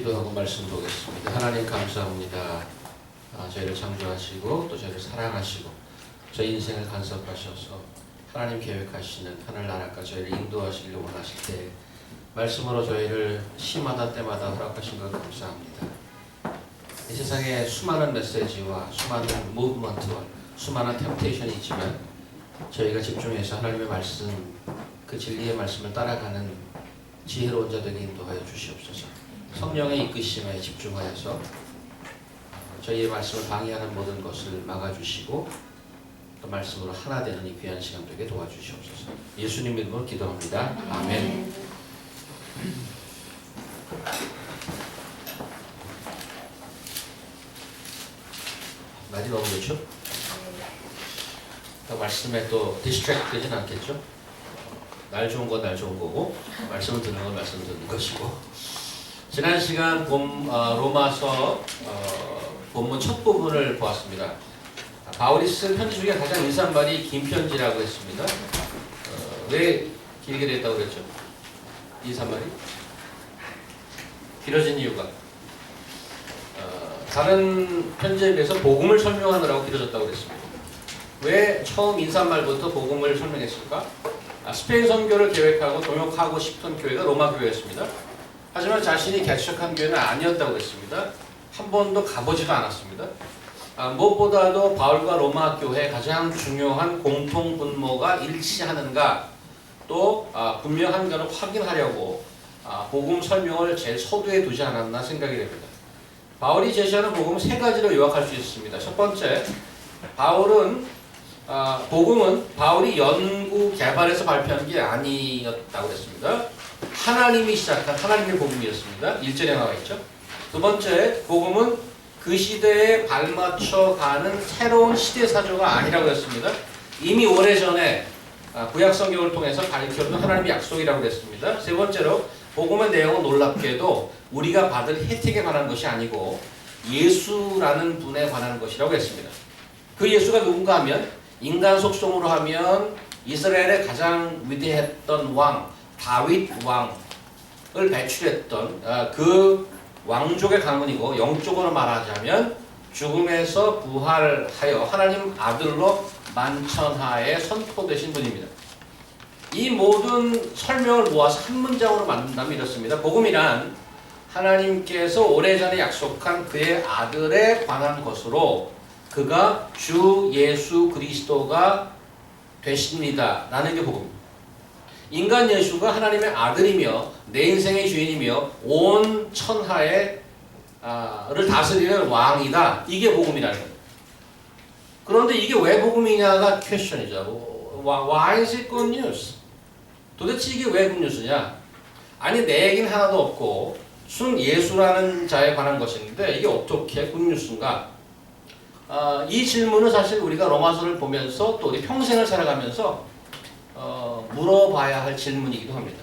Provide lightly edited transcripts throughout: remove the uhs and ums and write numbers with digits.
기도하고 말씀 보겠습니다. 하나님 감사합니다. 저희를 창조하시고 또 저희를 사랑하시고 저희 인생을 간섭하셔서 하나님 계획하시는 하늘나라까지 저희를 인도하시기를 원하실 때 말씀으로 저희를 시마다 때마다 허락하신 것 감사합니다. 이 세상에 수많은 메시지와 수많은 무브먼트와 수많은 템테이션이 있지만 저희가 집중해서 하나님의 말씀, 그 진리의 말씀을 따라가는 지혜로운 자들에게 인도하여 주시옵소서. 성령의 이끄심에 집중하여서 저희의 말씀을 방해하는 모든 것을 막아주시고 또 말씀으로 하나 되는 이 귀한 시간 되게 도와주시옵소서. 예수님 이름으로 기도합니다. 아멘. 말이 너무 좋죠? 말씀에 또 디스트랙트 되진 않겠죠? 날 좋은 건 날 좋은 거고 말씀을 듣는 건 말씀을 듣는 것이고 지난 시간 로마서 본문 첫 부분을 보았습니다. 바울이 쓴 편지 중에 가장 인상말이 긴 편지라고 했습니다. 왜 길게 됐다고 그랬죠? 인상말이? 길어진 이유가 다른 편지에 비해서 복음을 설명하느라고 길어졌다고 그랬습니다. 왜 처음 인사말부터 복음을 설명했을까? 스페인 선교를 계획하고 동역하고 싶던 교회가 로마 교회였습니다. 하지만 자신이 개척한 교회는 아니었다고 그랬습니다. 한 번도 가보지도 않았습니다. 무엇보다도 바울과 로마 교회의 가장 중요한 공통 분모가 일치하는가 또 분명한 것을 확인하려고 복음 설명을 제일 서두에 두지 않았나 생각이 됩니다. 바울이 제시하는 복음은 세 가지로 요약할 수 있습니다. 첫 번째, 복음은 바울이 연구 개발해서 발표한 게 아니었다고 했습니다. 하나님이 시작한 하나님의 복음이었습니다. 1절에 나와 있죠. 두 번째, 복음은 그 시대에 발맞춰 가는 새로운 시대사조가 아니라고 했습니다. 이미 오래전에 구약 성경을 통해서 밝혀둔 하나님의 약속이라고 했습니다. 세 번째로, 복음의 내용은 놀랍게도 우리가 받을 혜택에 관한 것이 아니고 예수라는 분에 관한 것이라고 했습니다. 그 예수가 누군가 하면 인간 속성으로 하면 이스라엘의 가장 위대했던 왕 다윗 왕을 배출했던 그 왕족의 가문이고 영적으로 말하자면 죽음에서 부활하여 하나님 아들로 만천하에 선포되신 분입니다. 이 모든 설명을 모아서 한 문장으로 만든다면 이렇습니다. 복음이란 하나님께서 오래전에 약속한 그의 아들에 관한 것으로 그가 주 예수 그리스도가 되십니다 라는 게 복음입니다. 인간 예수가 하나님의 아들이며 내 인생의 주인이며 온 천하를 다스리는 왕이다. 이게 복음이라는 거예요. 그런데 이게 왜 복음이냐가 퀘스천이죠. Why is it good news? 도대체 이게 왜 굿뉴스냐? 아니 내 얘기는 하나도 없고 순 예수라는 자에 관한 것인데 이게 어떻게 굿뉴스인가? 이 질문은 사실 우리가 로마서를 보면서 또 우리 평생을 살아가면서 물어봐야 할 질문이기도 합니다.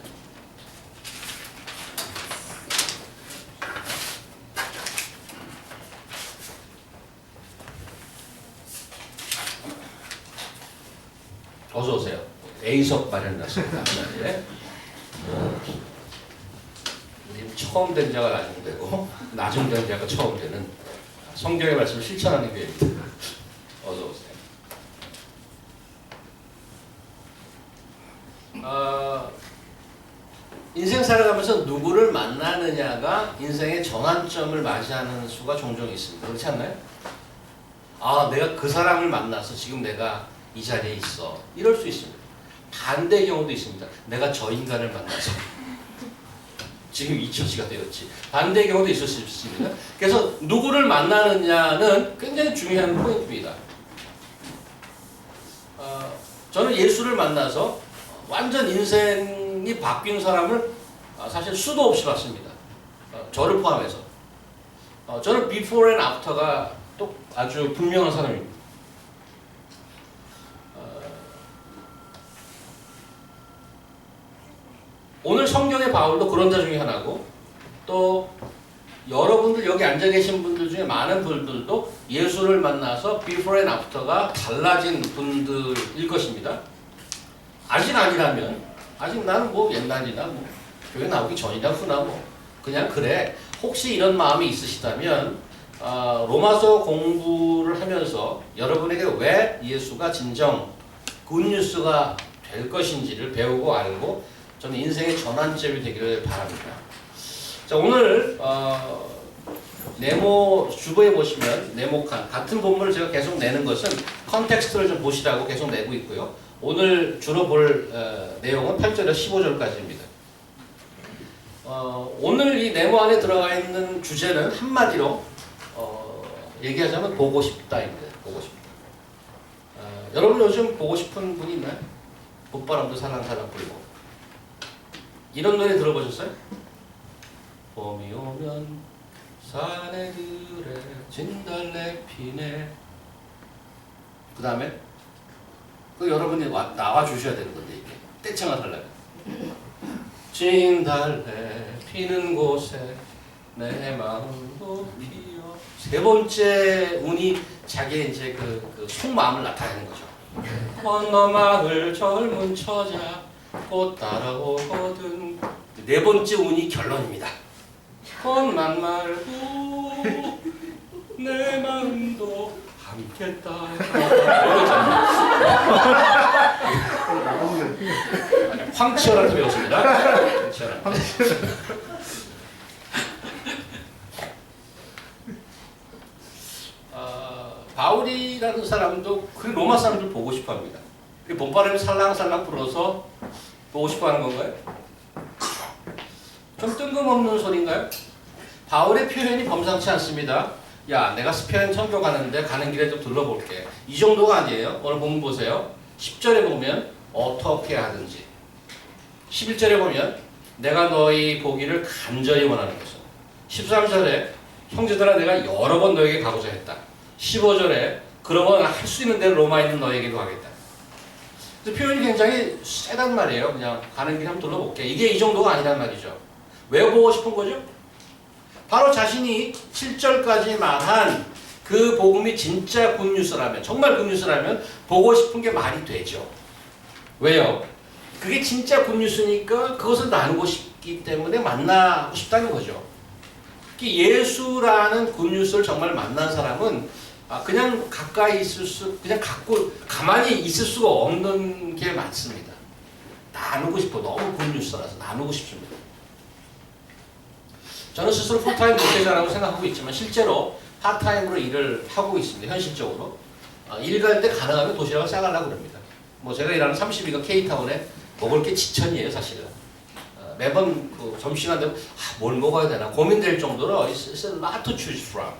어서 오세요. A석 마련났습니다. 처음 된 자가 나중 되고 나중 된 자가 처음 되는 성경의 말씀을 실천하는 교회입니다. 어서 오세요. 인생 살아가면서 누구를 만나느냐가 인생의 전환점을 맞이하는 수가 종종 있습니다. 그렇지 않나요? 내가 그 사람을 만나서 지금 내가 이 자리에 있어. 이럴 수 있습니다. 반대의 경우도 있습니다. 내가 저 인간을 만나서 지금 이 처지가 되었지. 반대의 경우도 있을 수 있습니다. 그래서 누구를 만나느냐는 굉장히 중요한 포인트입니다. 저는 예수를 만나서 완전 인생이 바뀐 사람을 사실 수도 없이 봤습니다. 저를 포함해서. 저는 before and after가 또 아주 분명한 사람입니다. 오늘 성경의 바울도 그런 자 중에 하나고 또 여러분들 여기 앉아 계신 분들 중에 많은 분들도 예수를 만나서 before and after가 달라진 분들일 것입니다. 아직 아니라면 아직 나는 뭐 옛날이나 뭐 교회 나오기 전이나 후나 뭐 그냥 그래 혹시 이런 마음이 있으시다면 로마서 공부를 하면서 여러분에게 왜 예수가 진정 굿뉴스가 될 것인지를 배우고 알고 저는 인생의 전환점이 되기를 바랍니다. 자, 오늘 네모 주보에 보시면 네모칸 같은 본문을 제가 계속 내는 것은 컨텍스트를 좀 보시라고 계속 내고 있고요. 오늘 주로 볼 내용은 8절에서 15절까지입니다. 오늘 이 네모 안에 들어가 있는 주제는 한마디로 얘기하자면 보고 싶다입니다. 보고 싶다. 여러분 요즘 보고 싶은 분이 있나요? 봄바람도 살랑살랑 불고. 이런 노래 들어보셨어요? 봄이 오면 산에들에 진달래 피네. 그 다음에 그 여러분이 나와 주셔야 되는 건데 이게 떼창을 하려면 진달래 피는 곳에 내 마음도 피어. 세 번째 운이 자기의 이제 그 속마음을 나타내는 거죠. 건너 마을 젊은 처자 꽃 따라오거든. 네 번째 운이 결론입니다. 꽃만 말고 내 마음도 함께 따라. 황치열한테 배웠습니다. 황치열한. 바울이라는 사람도 그 로마 사람들 보고 싶어합니다. 봄바람이 살랑살랑 불어서 보고 싶어하는 건가요? 좀 뜬금없는 소리인가요? 바울의 표현이 범상치 않습니다. 야, 내가 스페인 선교 가는데 가는 길에 좀 둘러볼게. 이 정도가 아니에요. 오늘 본문 보세요. 10절에 보면 어떻게 하든지, 11절에 보면 내가 너희 보기를 간절히 원하는 것은, 13절에 형제들아 내가 여러 번 너에게 가고자 했다. 15절에 그러면 할 수 있는 대로 로마에 있는 너에게도 하겠다. 표현이 굉장히 세단 말이에요. 그냥 가는 길 한번 둘러볼게. 이게 이 정도가 아니란 말이죠. 왜 보고 싶은 거죠? 바로 자신이 7절까지 말한 그 복음이 진짜 굿뉴스라면, 정말 굿뉴스라면 보고 싶은 게 말이 되죠. 왜요? 그게 진짜 굿뉴스니까 그것을 나누고 싶기 때문에 만나고 싶다는 거죠. 예수라는 굿뉴스를 정말 만난 사람은 그냥 가까이 그냥 가만히 있을 수가 없는 게 많습니다. 나누고 싶어. 너무 굿뉴스라서 나누고 싶습니다. 저는 스스로 풀타임 목회자라고 생각하고 있지만 실제로 파타임으로 일을 하고 있습니다. 현실적으로. 일 갈 때 가능하면 도시락을 싸가려고 그럽니다. 뭐 제가 일하는 32가 K타운에 먹을 게 지천이에요, 사실은. 매번 그 점심시간 되면 뭘 먹어야 되나 고민될 정도로 it's a lot to choose from.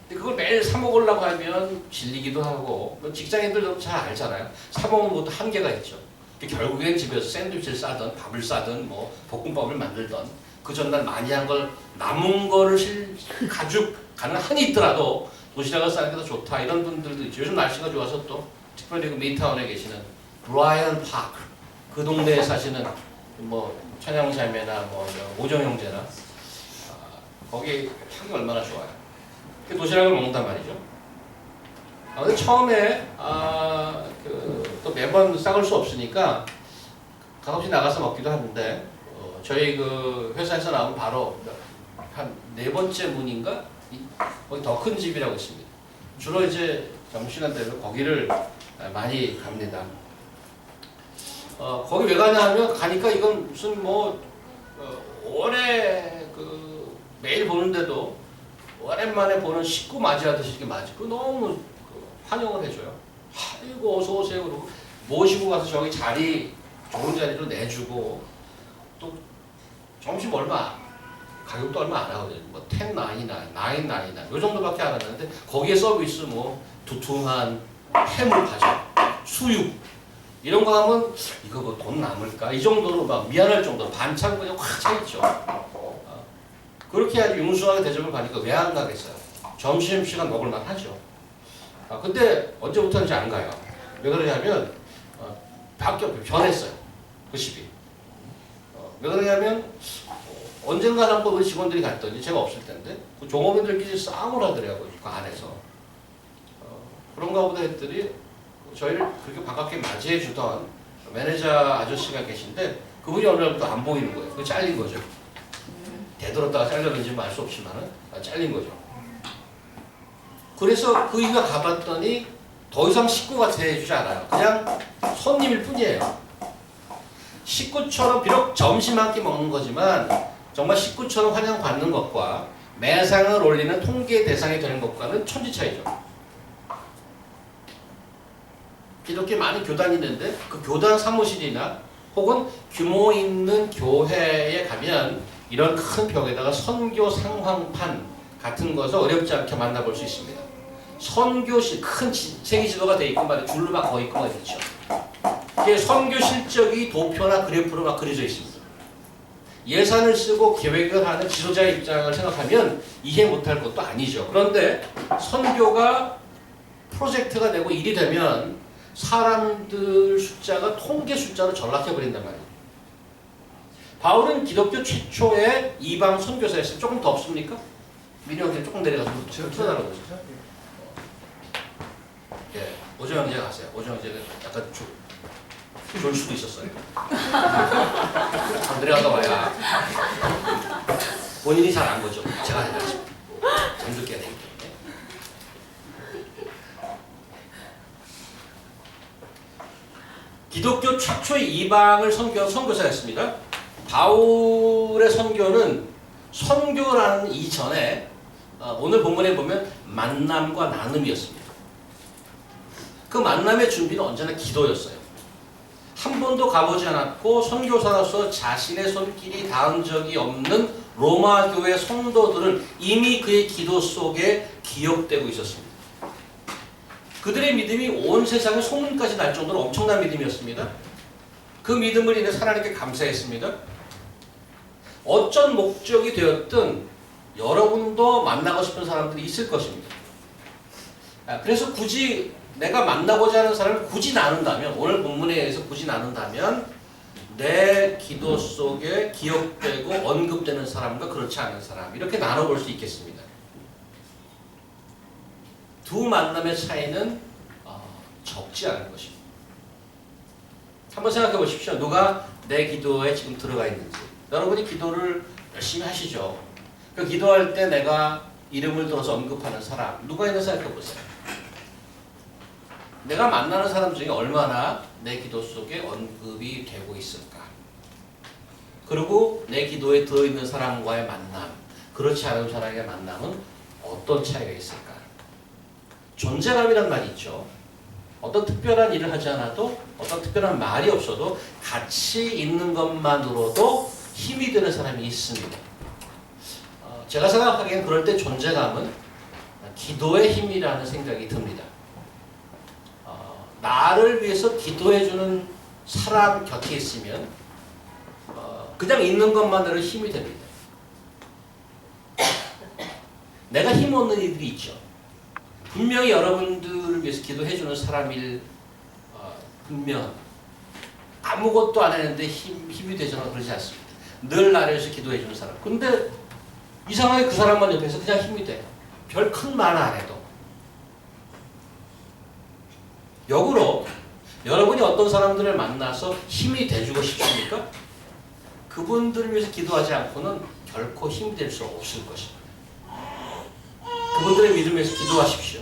근데 그걸 매일 사 먹으려고 하면 질리기도 하고, 직장인들도 잘 알잖아요. 사 먹는 것도 한계가 있죠. 결국엔 집에서 샌드위치를 싸든 밥을 싸든 뭐 볶음밥을 만들든 그 전날 많이 한 걸 남은 거를 가죽 가능한이 있더라도 도시락을 싸는 게 더 좋다 이런 분들도 있죠. 요즘 날씨가 좋아서 또 특별히 그 미타운에 계시는 브라이언 파크 그 동네에 사시는 뭐 천양자매나 뭐 오정 형제나 거기 향이 얼마나 좋아요. 도시락을 먹는단 말이죠. 근데 처음에 또 매번 싸갈 수 없으니까 가끔씩 나가서 먹기도 하는데 저희 그 회사에서 나오면 바로 한 네 번째 문인가 거기 더 큰 집이라고 있습니다. 주로 이제 점심시간 되면 거기를 많이 갑니다. 거기 왜 가냐 하면 가니까 이건 무슨 뭐 오래 매일 보는데도 오랜만에 보는 식구 맞이하듯이 이렇게 맞고 너무 환영을 해줘요. 아이고 어서 오세요 그러고 모시고 가서 저기 좋은 자리로 내주고 또 점심 가격도 얼마 안 하거든요. 뭐 10.99, 9.99 요 정도밖에 안 하는데 거기에 서비스 뭐 두툼한 해물 파전, 수육 이런 거 하면 이거 뭐 돈 남을까? 이 정도로 막 미안할 정도로 반찬 그냥 확 차있죠. 그렇게 아주 융숭하게 대접을 받으니까 왜 안 가겠어요? 점심시간 먹을만 하죠. 근데 언제부터인지 안 가요. 왜 그러냐면 변했어요. 그 집이. 왜 그러냐면 언젠가 한번 우리 직원들이 갔더니 제가 없을 텐데 그 종업원들끼리 싸움을 하더라고요. 그 안에서. 그런가 보다 했더니 저희를 그렇게 반갑게 맞이해 주던 매니저 아저씨가 계신데 그분이 어느 날부터 안 보이는 거예요. 그 잘린 거죠. 되돌았다가 잘렸는지 알 수 없지만은 잘린 거죠. 그래서 그 이가 가봤더니 더 이상 식구가 되어주지 않아요. 그냥 손님일 뿐이에요. 식구처럼 비록 점심 한 끼 먹는 거지만 정말 식구처럼 환영받는 것과 매상을 올리는 통계 대상이 되는 것과는 천지 차이죠. 기독교에 많은 교단이 있는데 그 교단 사무실이나 혹은 규모 있는 교회에 가면 이런 큰 벽에다가 선교 상황판 같은 것을 어렵지 않게 만나볼 수 있습니다. 선교실 큰 생기지도가 돼 있고 말이에요. 줄로 막 거 있고 말이죠. 이게 선교 실적이 도표나 그래프로 막 그려져 있습니다. 예산을 쓰고 계획을 하는 지도자의 입장을 생각하면 이해 못할 것도 아니죠. 그런데 선교가 프로젝트가 되고 일이 되면 사람들 숫자가 통계 숫자로 전락해버린단 말이에요. 바울은 기독교 최초의 이방 선교사였어요. 조금 더 없습니까? 민희 형제 조금 내려가서 틀어달라고 그러죠. 예, 오정 형제 가세요. 오정 형제는 약간 졸 수도 있었어요. 내려가다 와야 본인이 잘 안 거죠. 제가 해야죠. 잠들게 해야 되기 때문에. 기독교 최초의 이방을 선교한 선교사였습니다. 바울의 선교는 선교라는 이전에 오늘 본문에 보면 만남과 나눔이었습니다. 그 만남의 준비는 언제나 기도였어요. 한 번도 가보지 않았고 선교사로서 자신의 손길이 닿은 적이 없는 로마 교회 성도들은 이미 그의 기도 속에 기억되고 있었습니다. 그들의 믿음이 온 세상에 소문까지 날 정도로 엄청난 믿음이었습니다. 그 믿음을 인해 하나님께 감사했습니다. 어쩐 목적이 되었든 여러분도 만나고 싶은 사람들이 있을 것입니다. 그래서 굳이 내가 만나고자 하는 사람을 굳이 나눈다면, 오늘 본문에 의해서 굳이 나눈다면 내 기도 속에 기억되고 언급되는 사람과 그렇지 않은 사람, 이렇게 나눠볼 수 있겠습니다. 두 만남의 차이는 적지 않은 것입니다. 한번 생각해 보십시오. 누가 내 기도에 지금 들어가 있는지. 여러분이 기도를 열심히 하시죠. 그 기도할 때 내가 이름을 들어서 언급하는 사람, 누가 있는지 생각해 보세요. 내가 만나는 사람 중에 얼마나 내 기도 속에 언급이 되고 있을까? 그리고 내 기도에 들어있는 사람과의 만남, 그렇지 않은 사람의 만남은 어떤 차이가 있을까? 존재감이란 말이 있죠. 어떤 특별한 일을 하지 않아도, 어떤 특별한 말이 없어도 같이 있는 것만으로도 힘이 되는 사람이 있습니다. 제가 생각하기엔 그럴 때 존재감은 기도의 힘이라는 생각이 듭니다. 나를 위해서 기도해주는 사람 곁에 있으면 그냥 있는 것만으로 힘이 됩니다. 내가 힘없는 이들이 있죠. 분명히 여러분들을 위해서 기도해주는 사람일 분명 아무것도 안 했는데 힘이 되거나 그러지 않습니다. 늘 나를 위해서 기도해주는 사람. 근데 이상하게 그 사람만 옆에서 그냥 힘이 돼요. 별 큰 말 안 해도. 역으로 여러분이 어떤 사람들을 만나서 힘이 돼주고 싶습니까? 그분들을 위해서 기도하지 않고는 결코 힘이 될 수 없을 것입니다. 그분들의 믿음에서 기도하십시오.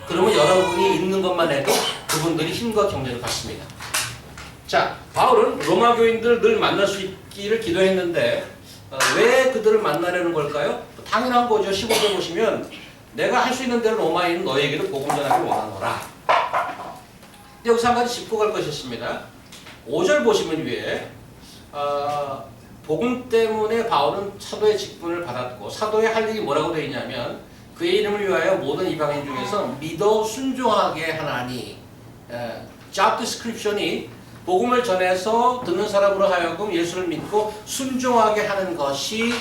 그러면 여러분이 있는 것만 해도 그분들이 힘과 격려를 받습니다. 자, 바울은 로마 교인들을 늘 만날 수 있기를 기도했는데 왜 그들을 만나려는 걸까요? 당연한 거죠. 15절 보시면 내가 할 수 있는 대로 로마에 있는 너에게도 복음 전하기를 원하노라. 여기서 한 가지 짚고 갈 것이 있습니다. 5절 보시면 위에 복음 때문에 바울은 사도의 직분을 받았고 사도의 할 일이 뭐라고 되어 있냐면 그의 이름을 위하여 모든 이방인 중에서 믿어 순종하게 하나니 job description이 복음을 전해서 듣는 사람으로 하여금 예수를 믿고 순종하게 하는 것이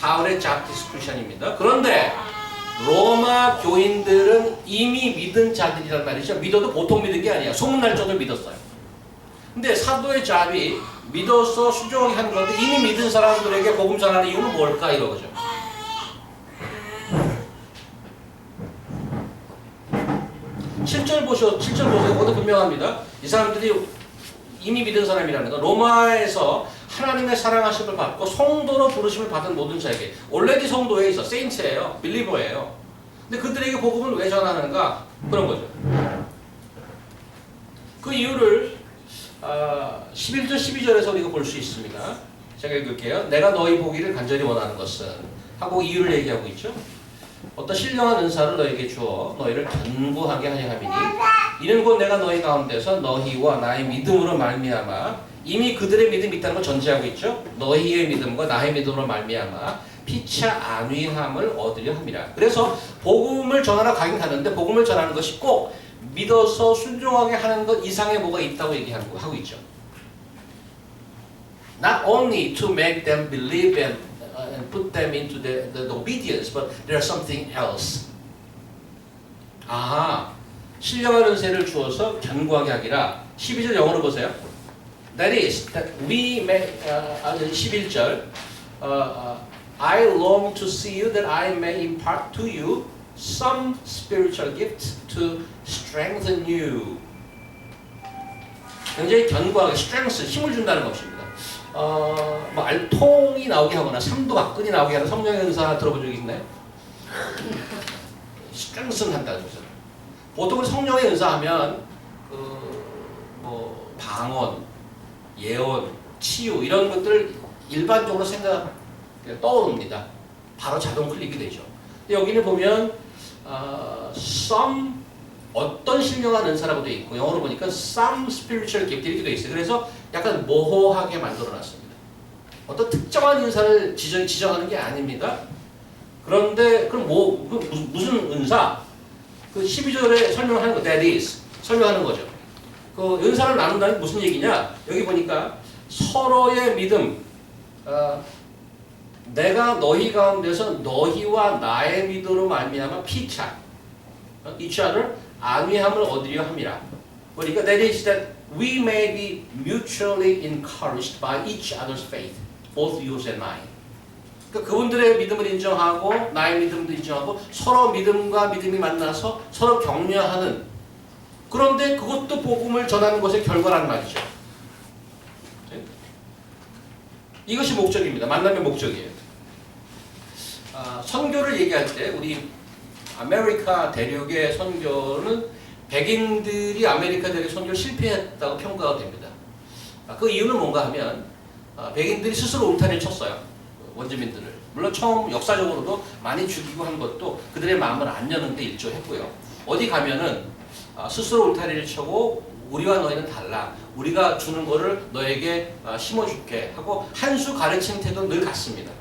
바울의 job description입니다. 그런데 로마 교인들은 이미 믿은 자들이란 말이죠. 믿어도 보통 믿은 게 아니야. 소문날 정도로 믿었어요. 근데 사도의 잡이 믿어서 순종하게 하는 건데 이미 믿은 사람들에게 복음 전하는 이유는 뭘까 이거죠. 7절 보세요. 거기도 분명합니다. 이 사람들이 이미 믿은 사람이라는 건 로마에서 하나님의 사랑하심을 받고 성도로 부르심을 받은 모든 자에게 already 성도에 있어 세인트예요. 빌리버예요. 근데 그들에게 복음은 왜 전하는가? 그런 거죠. 그 이유를 11절 12절에서 우리가 볼 수 있습니다. 제가 읽을게요. 내가 너희 보기를 간절히 원하는 것은 하고 이유를 얘기하고 있죠. 어떤 신령한 은사를 너에게 주어 너희를 견고하게 하려 함이니 이는 곧 내가 너희 가운데서 너희와 나의 믿음으로 말미암아 이미 그들의 믿음이 있다는 걸 전제하고 있죠. 너희의 믿음과 나의 믿음으로 말미암아 피차 안위함을 얻으려 함이라. 그래서 복음을 전하러 가긴 가는데 복음을 전하는 것이 꼭 믿어서 순종하게 하는 것 이상의 뭐가 있다고 얘기하고 있죠. Not only to make them believe and put them into the obedience, but there's something else. 아, 신령한 은혜를 주어서 견고하게 하기라. 12절 영어로 보세요. That is, that we may, 11절, I long to see you that I may impart to you some spiritual gifts to strengthen you. 굉장히 견고하게, strength, 힘을 준다는 것입니다. 뭐 알통이 나오게 하거나 삼도 박근이 나오게 하는 성령의 은사 들어본 적 있나요? strengthen 한다는 거죠. 보통 성령의 은사하면 뭐 방언, 예언, 치유 이런 것들 일반적으로 떠오릅니다. 바로 자동 클릭이 되죠. 근데 여기는 보면 some 어떤 신령한 은사라고 되어 있고 영어로 보니까 some spiritual gift 이렇게 되어 있어요. 그래서 약간 모호하게 만들어놨습니다. 어떤 특정한 은사를 지정하는 게 아닙니다. 그런데 그럼 무슨 은사? 그 12절에 설명하는 거 that is 설명하는 거죠. 그 은사를 나눈다는 게 무슨 얘기냐? 여기 보니까 서로의 믿음 내가 너희 가운데서 너희와 나의 믿음으로 말미암아 피차 each other 안위함을 얻으려 함이라. 그러니까 that is that we may be mutually encouraged by each other's faith, both yours and mine. 그러니까 그분들의 믿음을 인정하고 나의 믿음도 인정하고 서로 믿음과 믿음이 만나서 서로 격려하는. 그런데 그것도 복음을 전하는 것의 결과란 말이죠. 이것이 목적입니다. 만남의 목적이에요. 선교를 얘기할 때 우리 아메리카 대륙의 선교는 백인들이 아메리카 대륙 선교를 실패했다고 평가가 됩니다. 그 이유는 뭔가 하면 백인들이 스스로 울타리를 쳤어요. 원주민들을. 물론 처음 역사적으로도 많이 죽이고 한 것도 그들의 마음을 안 여는 데 일조했고요. 어디 가면은 스스로 울타리를 쳐고 우리와 너희는 달라. 우리가 주는 거를 너에게 심어줄게 하고 한 수 가르치는 태도는 늘 같습니다.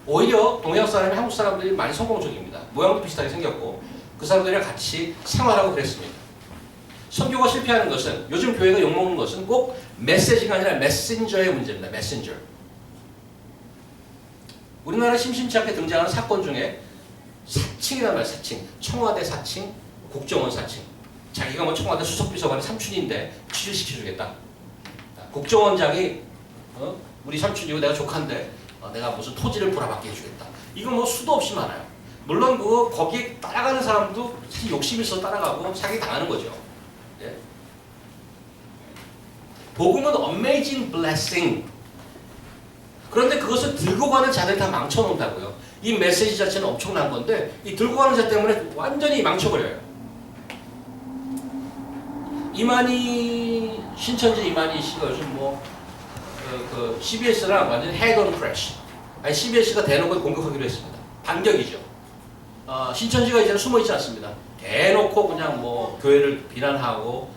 오히려 동양 사람이 한국 사람들이 많이 성공적입니다. 모양도 비슷하게 생겼고 그 사람들이랑 같이 생활하고 그랬습니다. 선교가 실패하는 것은 요즘 교회가 욕먹는 것은 꼭 메시지가 아니라 메신저의 문제입니다. 메신저. 우리나라 심심치 않게 등장하는 사건 중에 사칭이란 말, 사칭. 청와대 사칭, 국정원 사칭. 자기가 뭐 청와대 수석비서관의 삼촌인데 취직시켜주겠다. 국정원장이 우리 삼촌이고 내가 조카인데 내가 무슨 토지를 보라받게 해주겠다. 이거 뭐 수도 없이 많아요. 물론 거기에 따라가는 사람도 사실 욕심이 있어서 따라가고 사기 당하는 거죠. 예. 복음은 amazing blessing. 그런데 그것을 들고 가는 자들 다 망쳐놓는다고요. 이 메시지 자체는 엄청난 건데 이 들고 가는 자 때문에 완전히 망쳐버려요. 이만희 신천지 이만희 씨가 요즘 CBS랑 완전 헤드온 크래시. 아니 CBS가 대놓고 공격하기로 했습니다. 반격이죠. 신천지가 이제는 숨어있지 않습니다. 대놓고 그냥 뭐 교회를 비난하고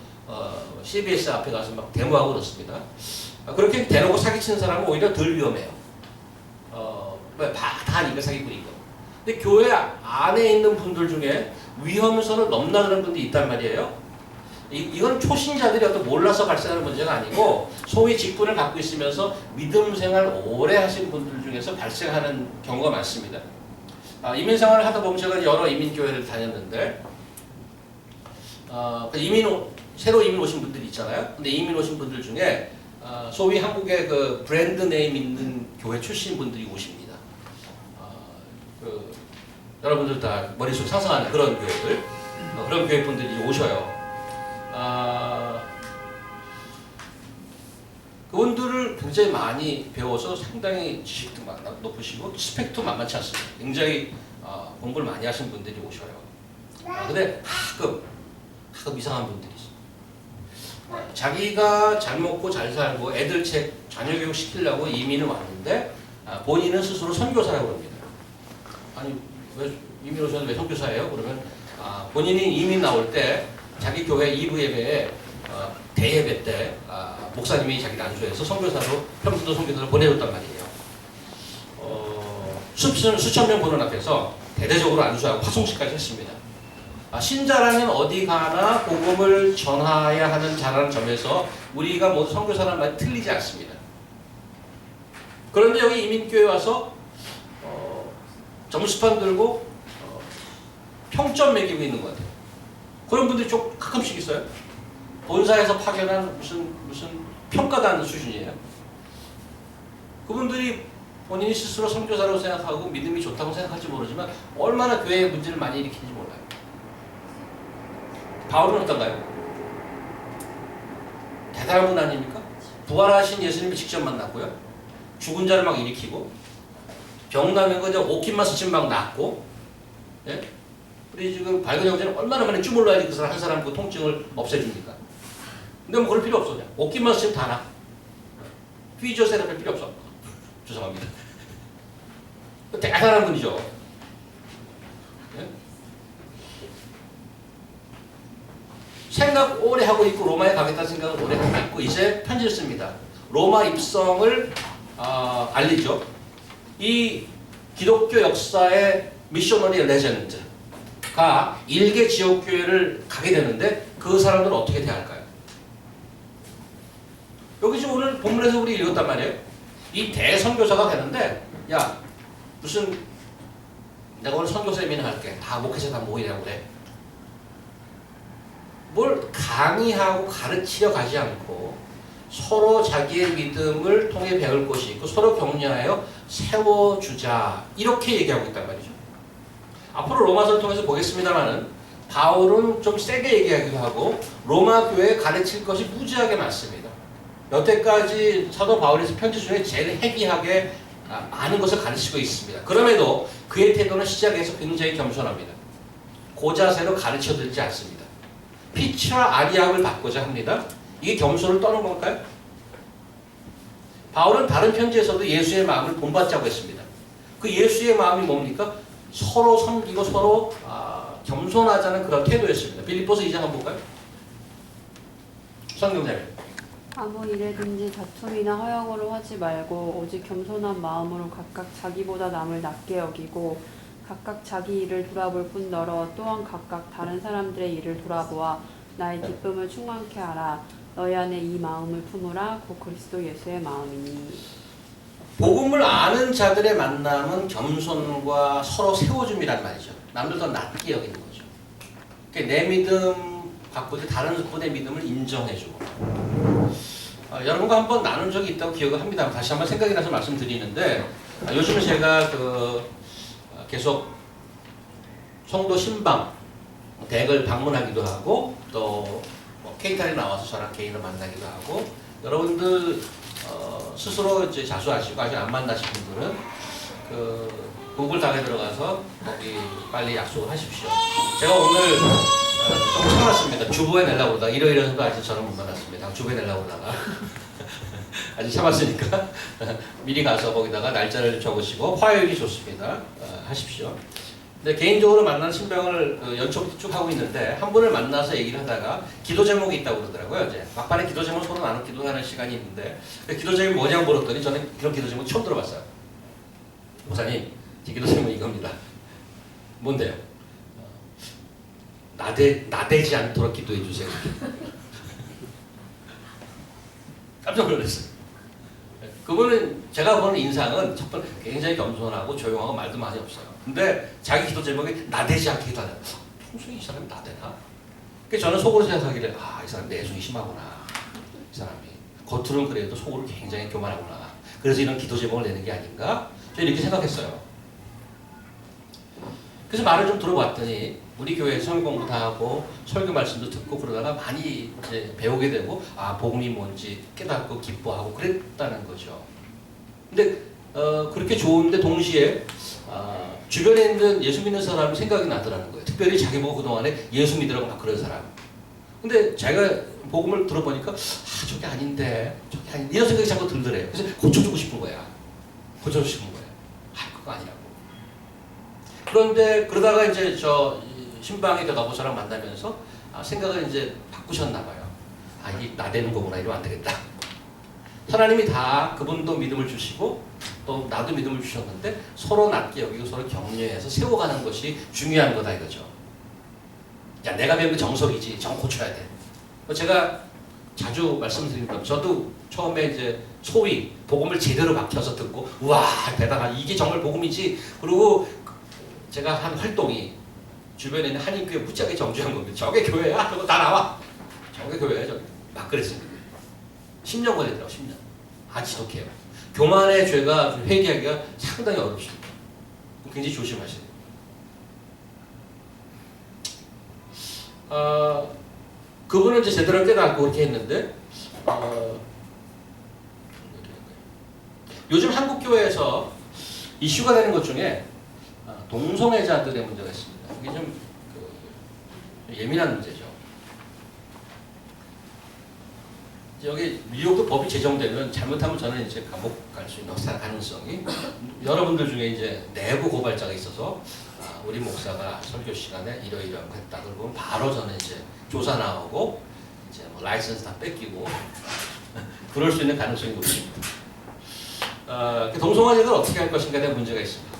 CBS 앞에 가서 막 데모하고 그렇습니다. 그렇게 대놓고 사기치는 사람은 오히려 덜 위험해요. 다 이거 사기꾼이고. 근데 교회 안에 있는 분들 중에 위험선을 넘나드는 분들이 있단 말이에요. 이건 초신자들이 어떤 몰라서 발생하는 문제가 아니고 소위 직분을 갖고 있으면서 믿음 생활 오래 하신 분들 중에서 발생하는 경우가 많습니다. 이민 생활을 하다 보면 제가 여러 이민교회를 다녔는데 새로 이민 오신 분들이 있잖아요. 근데 이민 오신 분들 중에 소위 한국의 그 브랜드 네임 있는 교회 출신 분들이 오십니다. 여러분들 다 머릿속에 상상하는 그런 교회들, 그런 교회 분들이 오셔요. 그분들을 굉장히 많이 배워서 상당히 지식도 높으시고 스펙도 만만치 않습니다. 굉장히 공부를 많이 하신 분들이 오셔요. 근데 가끔 이상한 분들이 있어요. 자기가 잘 먹고 잘 살고 애들 자녀 교육 시키려고 이민을 왔는데 본인은 스스로 선교사라고 합니다. 아니 왜 이민 오셨는데 왜 선교사예요? 그러면 본인이 이민 나올 때 자기 교회 2부 예배에 대예배 때 목사님이 자기를 안수해서 선교사로 평신도 선교사로 보내줬단 말이에요. 수천 명 보는 앞에서 대대적으로 안수하고 파송식까지 했습니다. 신자라면 어디 가나 복음을 전하야 하는 자라는 점에서 우리가 모두 선교사라는 말이 틀리지 않습니다. 그런데 여기 이민교회 와서 점수판 들고 평점 매기고 있는 것 같아요. 그런 분들이 좀 가끔씩 있어요. 본사에서 파견한 무슨 평가단 수준이에요. 그분들이 본인이 스스로 선교사라고 생각하고 믿음이 좋다고 생각할지 모르지만 얼마나 교회에 문제를 많이 일으키는지 몰라요. 바울은 어떤가요? 대단한 분 아닙니까? 부활하신 예수님을 직접 만났고요. 죽은 자를 막 일으키고 병나는 거 옷깃만 스치면 막 낫고, 예? 우리 지금 밝은 형제는 얼마나 많이 주물러야지 그 사람 한 사람 그 통증을 없애줍니까? 근데 뭐 그럴 필요 없어. 옷깃만 스치면 다 나. 피지오세라피 필요 없어. 죄송합니다. 대단한 분이죠. 예? 생각 오래 하고 있고 로마에 가겠다는 생각을 오래 하고 있고 이제 편지를 씁니다. 로마 입성을 알리죠. 이 기독교 역사의 미셔너리 레전드가 일개 지역교회를 가게 되는데 그 사람들은 어떻게 대할까요? 여기 지금 오늘 본문에서 우리 읽었단 말이에요. 이 대선교사가 되는데 야 무슨 내가 오늘 선교 세미나 할게. 다 목회자 다 모이라고 그래. 뭘 강의하고 가르치려 가지 않고 서로 자기의 믿음을 통해 배울 것이 있고 서로 격려하여 세워주자 이렇게 얘기하고 있단 말이죠. 앞으로 로마서를 통해서 보겠습니다만은 바울은 좀 세게 얘기하기도 하고 로마 교회에 가르칠 것이 무지하게 많습니다. 여태까지 사도 바울이 편지 중에 제일 헤비하게 많은 것을 가르치고 있습니다. 그럼에도 그의 태도는 시작에서 굉장히 겸손합니다. 고자세로 가르쳐드리지 않습니다. 피치와 아리학을 받고자 합니다. 이게 겸손을 떠는 걸까요? 바울은 다른 편지에서도 예수의 마음을 본받자고 했습니다. 그 예수의 마음이 뭡니까? 서로 섬기고 서로 겸손하자는 그런 태도였습니다. 빌립보서 2장 한번 볼까요? 성경자님. 아무 일에든지 다툼이나 허영으로 하지 말고 오직 겸손한 마음으로 각각 자기보다 남을 낮게 여기고 각각 자기 일을 돌아볼 뿐더러 또한 각각 다른 사람들의 일을 돌아보아 나의 기쁨을 충만케 하라. 너희 안에 이 마음을 품으라. 곧 그리스도 예수의 마음이니. 복음을 아는 자들의 만남은 겸손과 서로 세워줌이란 말이죠. 남들보다 낮게 여기는 거죠. 그러니까 내 믿음 갖고 다른 분의 믿음을 인정해주고. 여러분과 한번 나눈 적이 있다고 기억을 합니다. 다시 한번 생각이 나서 말씀드리는데 요즘 제가 계속 성도 신방 댁을 방문하기도 하고 또 케이탈에 나와서 저랑 개인을 만나기도 하고 여러분들 스스로 이제 자수하시고 아직 안 만나신 분들은 구글 닥에 들어가서 거기 빨리 약속을 하십시오. 제가 오늘 좀 참았습니다. 주부에 내려고 오다가 이러이러해도 아직 저는 못 만났습니다. 주부에 내려고 오다가 아직 참았으니까 미리 가서 거기다가 날짜를 적으시고 화요일이 좋습니다. 하십시오. 근데 개인적으로 만나는 신병을 연초부터 쭉 하고 있는데 한 분을 만나서 얘기를 하다가 기도 제목이 있다고 그러더라고요. 이제 막판에 기도 제목 서로 나눠 기도하는 시간이 있는데 기도 제목이 뭐냐고 물었더니 저는 그런 기도 제목 처음 들어봤어요. 목사님, 제 기도 제목이 이겁니다. 뭔데요? 나대지 않도록 기도해 주세요. 깜짝 놀랐어요. 그분은 제가 보는 인상은 첫 번째 굉장히 겸손하고 조용하고 말도 많이 없어요. 근데 자기 기도 제목이 나대지 않게 기도하는. 평소에 이 사람이 나대나? 그래서 저는 속으로 생각하기를 이 사람 내숭이 심하구나. 이 사람이 겉으로는 그래도 속으로 굉장히 교만하구나. 그래서 이런 기도 제목을 내는 게 아닌가? 저 이렇게 생각했어요. 그래서 말을 좀 들어봤더니 우리 교회에서 성경 공부 다 하고 설교 말씀도 듣고 그러다가 많이 이제 배우게 되고 복음이 뭔지 깨닫고 기뻐하고 그랬다는 거죠. 근데 그렇게 좋은데 동시에 주변에 있는 예수 믿는 사람이 생각이 나더라는 거예요. 특별히 자기 보고 그동안에 예수 믿으라고 막 그런 사람. 근데 제가 복음을 들어보니까 저게 아닌데 이런 생각이 자꾸 들더래요. 그래서 고쳐주고 싶은 거야. 고쳐주고 싶은 거야. 그거 아니라고. 그런데 그러다가 이제 저 신방에 가보사랑 만나면서 생각을 이제 바꾸셨나 봐요. 이게 나대는 거구나. 이러면 안 되겠다. 하나님이 다 그분도 믿음을 주시고 또 나도 믿음을 주셨는데 서로 낮게 여기고 서로 격려해서 세워가는 것이 중요한 거다 이거죠. 야, 내가 배운 게 정석이지. 정 고쳐야 돼. 제가 자주 말씀드린 건 저도 처음에 이제 소위 복음을 제대로 박혀서 듣고 우와 대단하다. 이게 정말 복음이지. 그리고 제가 한 활동이 주변에 있는 한인교회 무지하게 정주한 겁니다. 저게 교회야? 저거 다 나와. 저게 교회야? 저게. 막 그랬습니다. 10년 걸리더라고. 10년. 지독해요. 교만의 죄가 회개하기가 상당히 어렵습니다. 굉장히 조심하셔야 돼요. 그분은 이제 제대로 깨닫고 그렇게 했는데 요즘 한국 교회에서 이슈가 되는 것 중에 동성애자들의 문제가 있습니다. 이게 좀 예민한 문제죠. 여기 미국도 법이 제정되면 잘못하면 저는 이제 감옥 갈 수 있는 가능성이 여러분들 중에 이제 내부 고발자가 있어서 우리 목사가 설교 시간에 이러이러한 거 했다. 그러고 바로 저는 이제 조사 나오고 이제 뭐 라이선스 다 뺏기고 그럴 수 있는 가능성이 높습니다. 동성애자를 어떻게 할 것인가에 대한 문제가 있습니다.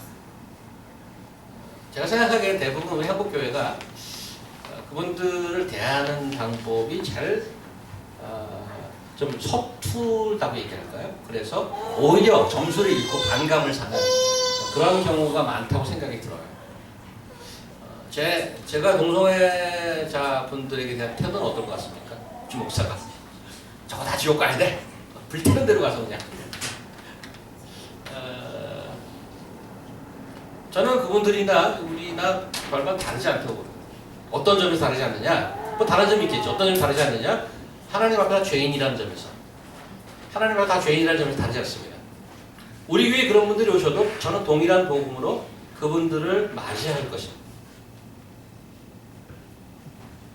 제가 생각하기에 대부분 우리 한국교회가 그분들을 대하는 방법이 좀 서툴다고 얘기할까요? 그래서 오히려 점수를 잃고 반감을 사는 그런 경우가 많다고 생각이 들어요. 제가 동성애자 분들에게 대한 태도는 어떤 것 같습니까? 주 목사가 저거 다 지옥 가야 돼. 불태는 대로 가서 그냥. 저는 그분들이나 우리나 별반 다르지 않다고 봅니다. 어떤 점에서 다르지 않느냐? 뭐 다른 점이 있겠죠. 어떤 점이 다르지 않느냐? 하나님 앞에 다 죄인이라는 점에서. 하나님 앞에 다 죄인이라는 점에서 다르지 않습니다. 우리 교회에 그런 분들이 오셔도 저는 동일한 복음으로 그분들을 맞이할 것입니다.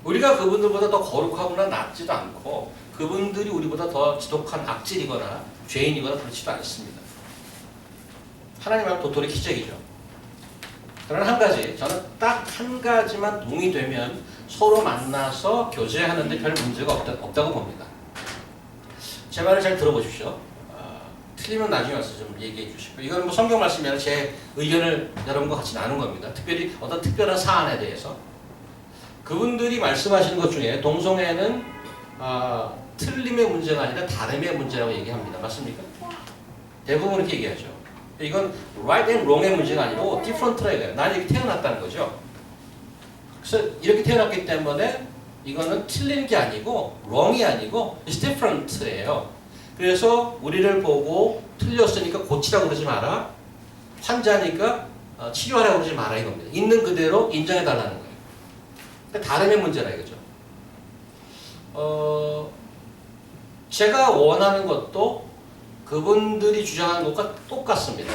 우리가 그분들보다 더 거룩하거나 낫지도 않고 그분들이 우리보다 더 지독한 악질이거나 죄인이거나 그렇지도 않습니다. 하나님 앞에 도토리 키재기죠. 그러나 한 가지, 저는 딱 한 가지만 동의되면 서로 만나서 교제하는데 별 문제가 없다고 봅니다. 제 말을 잘 들어보십시오. 틀리면 나중에 와서 좀 얘기해 주시고, 이건 뭐 성경 말씀이 아니라 제 의견을 여러분과 같이 나눈 겁니다. 특별히 어떤 특별한 사안에 대해서. 그분들이 말씀하시는 것 중에 동성애는 틀림의 문제가 아니라 다름의 문제라고 얘기합니다. 맞습니까? 대부분 이렇게 얘기하죠. 이건 right and wrong의 문제가 아니고 different라 얘기해요. 난 이렇게 태어났다는 거죠. 그래서 이렇게 태어났기 때문에 이거는 틀린 게 아니고 wrong이 아니고 it's different예요. 그래서 우리를 보고 틀렸으니까 고치라고 그러지 마라. 환자니까 치료하라고 그러지 마라 이겁니다. 있는 그대로 인정해달라는 거예요. 그러니까 다름의 문제라 이거죠. 제가 원하는 것도 그분들이 주장하는 것과 똑같습니다.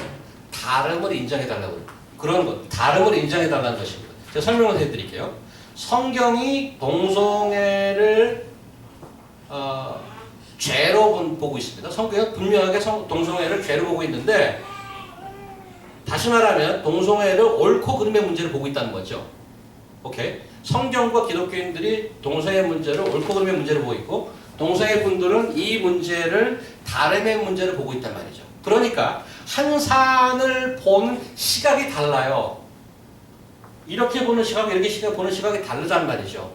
다름을 인정해달라고 그런 것, 다름을 인정해달라는 것입니다. 제가 설명을 해드릴게요. 성경이 동성애를 죄로 보고 있습니다. 성경은 분명하게 동성애를 죄로 보고 있는데, 다시 말하면 동성애를 옳고 그름의 문제를 보고 있다는 거죠. 오케이? 성경과 기독교인들이 동성애 문제를 옳고 그름의 문제를 보고 있고, 동성애 분들은 이 문제를 다름의 문제를 보고 있단 말이죠. 그러니까 한 사안을 보는 시각이 달라요. 이렇게 보는 시각, 이렇게 보는 시각이 다르단 말이죠.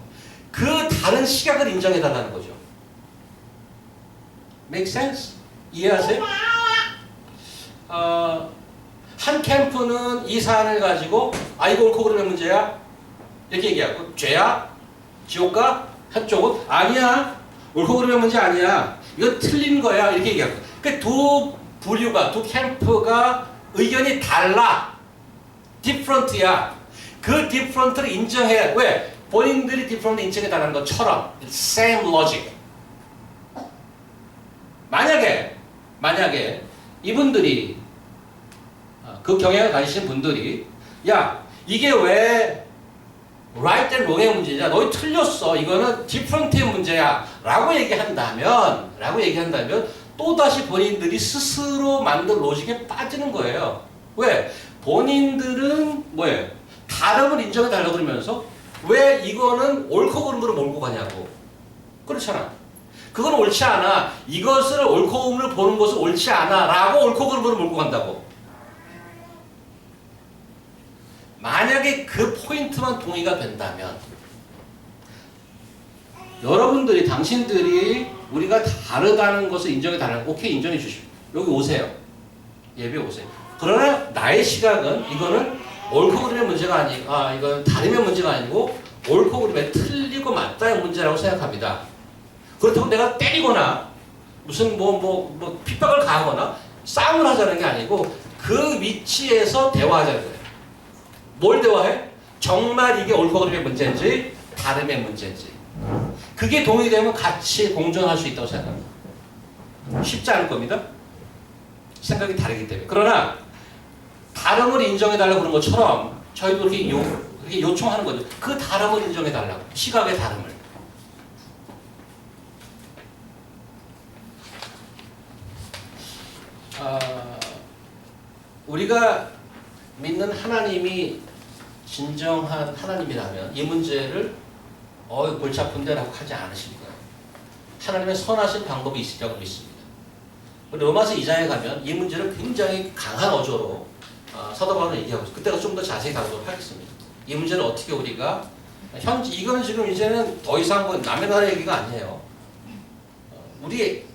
그 다른 시각을 인정해달라는 거죠. Make sense? 이해하세요? 한 캠프는 이 사안을 가지고 이거 옳고 그름의 문제야? 이렇게 얘기하고, 죄야? 지옥가? 한쪽은 아니야. 옳고 그름의 문제 아니야. 이거 틀린 거야. 이렇게 얘기하고. 그 두 부류가, 두 캠프가 의견이 달라. different야. 그 디프런트를 인정해. 왜? 본인들이 디프런트 인정해달라는 것처럼 same logic. 만약에 이분들이 그 경향을 가지신 분들이 야 이게 왜 right and wrong의 문제냐 너희 틀렸어 이거는 different의 문제야 라고 얘기한다면 또다시 본인들이 스스로 만든 로직에 빠지는 거예요. 왜? 본인들은 뭐예요? 다름을 인정해 달라고 그러면서 왜 이거는 옳고 그른 거를 몰고 가냐고. 그렇잖아. 그건 옳지 않아. 이것을 옳고 그름을 보는 것은 옳지 않아 라고 옳고 그른 거를 몰고 간다고. 만약에 그 포인트만 동의가 된다면 여러분들이 당신들이 우리가 다르다는 것을 인정해 달라는 오케이 인정해 주십시오. 여기 오세요. 예배 오세요. 그러나 나의 시각은 이거는 옳고 그름의 문제가 이건 다름의 문제가 아니고 옳고 그름의 틀리고 맞다의 문제라고 생각합니다. 그렇다고 내가 때리거나 무슨 뭐 핍박을 가하거나 싸움을 하자는 게 아니고 그 위치에서 대화하자는 거예요. 뭘 대화해? 정말 이게 옳고 그름의 문제인지 다름의 문제인지. 그게 동의되면 같이 공존할 수 있다고 생각합니다. 쉽지 않을 겁니다. 생각이 다르기 때문에. 그러나 다름을 인정해달라고 그런 것처럼 저희도 그렇게 요청하는 거죠. 그 다름을 인정해달라고. 시각의 다름을. 우리가 믿는 하나님이 진정한 하나님이라면 이 문제를 골치 아픈데 라고 하지 않으실 거예요. 하나님의 선하신 방법이 있으리라고 믿습니다. 로마서 2장에 가면 이 문제를 굉장히 강한 어조로 사도 바울은 얘기하고 있어요. 그때가 좀 더 자세히 다루도록 하겠습니다. 이 문제를 어떻게 우리가 이건 지금 이제는 더 이상 남의 나라 얘기가 아니에요. 우리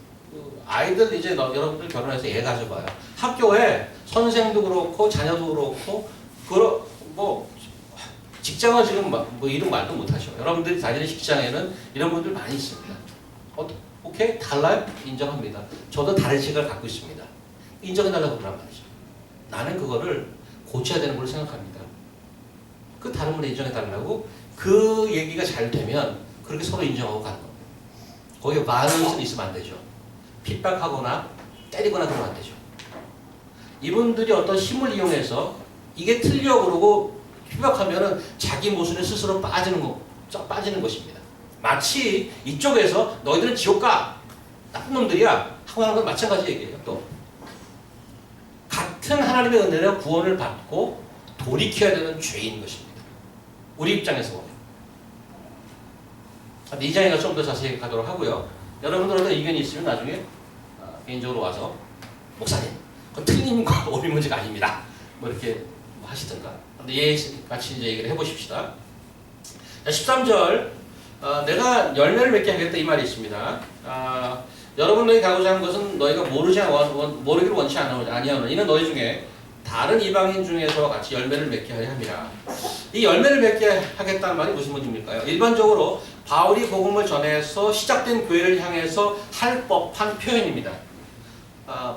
아이들 이제 여러분들 결혼해서 애 가져봐요. 학교에 선생도 그렇고 자녀도 그렇고 직장은 지금 이름 말도 못하죠. 여러분들이 다니는 직장에는 이런 분들 많이 있습니다. 오케이? 달라요? 인정합니다. 저도 다른 시각을 갖고 있습니다. 인정해달라고 그러란 말이죠. 나는 그거를 고쳐야 되는 걸로 생각합니다. 그 다른 분을 인정해달라고 그 얘기가 잘 되면 그렇게 서로 인정하고 가는 겁니다. 거기에 바이런스는 있으면 안 되죠. 핍박하거나 때리거나 그러면 안 되죠. 이분들이 어떤 힘을 이용해서 이게 틀려 그러고 핍박하면은 자기 모순에 스스로 빠지는 것입니다. 마치 이쪽에서 너희들은 지옥 가 나쁜 놈들이야 하고 하는 건 마찬가지 얘기예요. 또 같은 하나님의 은혜로 구원을 받고 돌이켜야 되는 죄인 것입니다. 우리 입장에서 보면. 이 장에가 좀 더 자세히 가도록 하고요. 여러분들도 의견이 있으면 나중에 개인적으로 와서 목사님 그건 틀린 거 옳은 문제가 아닙니다. 뭐 이렇게 하시든가. 근데 같이 이제 얘기를 해보십시다. 13절 내가 열매를 맺게 하겠다 이 말이 있습니다. 여러분들이 가고자 하는 것은 너희가 모르기를 원치 아니하노니 이는 너희 중에 다른 이방인 중에서와 같이 열매를 맺게 하려 함이라. 이 열매를 맺게 하겠다는 말이 무슨 문제입니까요? 일반적으로 바울이 복음을 전해서 시작된 교회를 향해서 할 법한 표현입니다.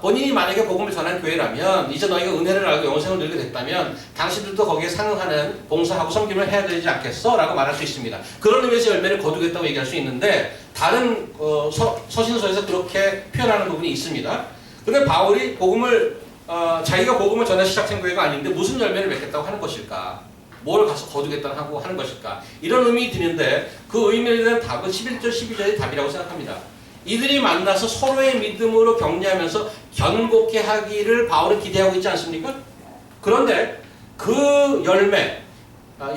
본인이 만약에 복음을 전한 교회라면 이제 너희가 은혜를 알고 영생을 누리게 됐다면 당신들도 거기에 상응하는 봉사하고 섬김을 해야 되지 않겠어? 라고 말할 수 있습니다. 그런 의미에서 열매를 거두겠다고 얘기할 수 있는데 다른 서신서에서 그렇게 표현하는 부분이 있습니다. 그런데 바울이 자기가 복음을 전해 시작된 교회가 아닌데 무슨 열매를 맺겠다고 하는 것일까? 뭘 가서 거두겠다고 하고 하는 것일까? 이런 의미 드는데 그 의미에 대한 답은 11절 12절의 답이라고 생각합니다. 이들이 만나서 서로의 믿음으로 격려하면서 견고케 하기를 바울은 기대하고 있지 않습니까? 그런데 그 열매,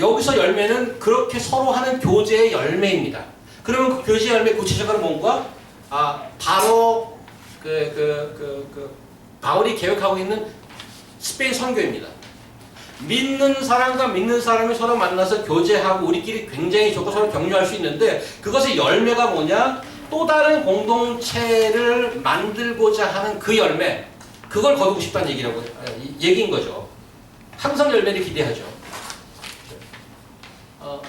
여기서 열매는 그렇게 서로 하는 교제의 열매입니다. 그러면 그 교제의 열매 구체적으로 뭔가? 바로 바울이 계획하고 있는 스페인 선교입니다. 믿는 사람과 믿는 사람이 서로 만나서 교제하고 우리끼리 굉장히 좋고 서로 격려할 수 있는데 그것의 열매가 뭐냐? 또 다른 공동체를 만들고자 하는 그 열매, 그걸 거두고 싶다는 얘기인 거죠. 항상 열매를 기대하죠.